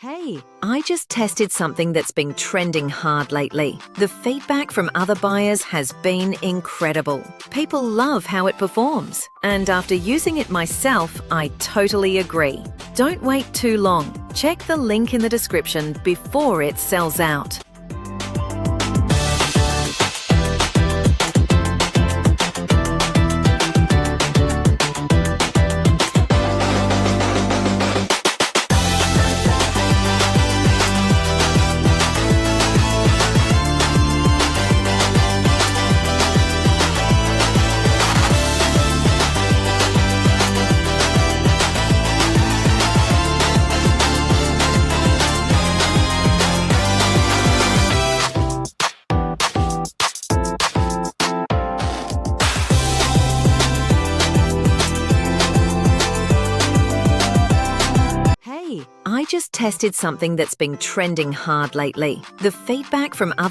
Hey, I just tested something that's been trending hard lately. The feedback from other buyers has been incredible. People love how it performs. And after using it myself, I totally agree. Don't wait too long. Check the link in the description before it sells out. Hey, I just tested something that's been trending hard lately. The feedback from other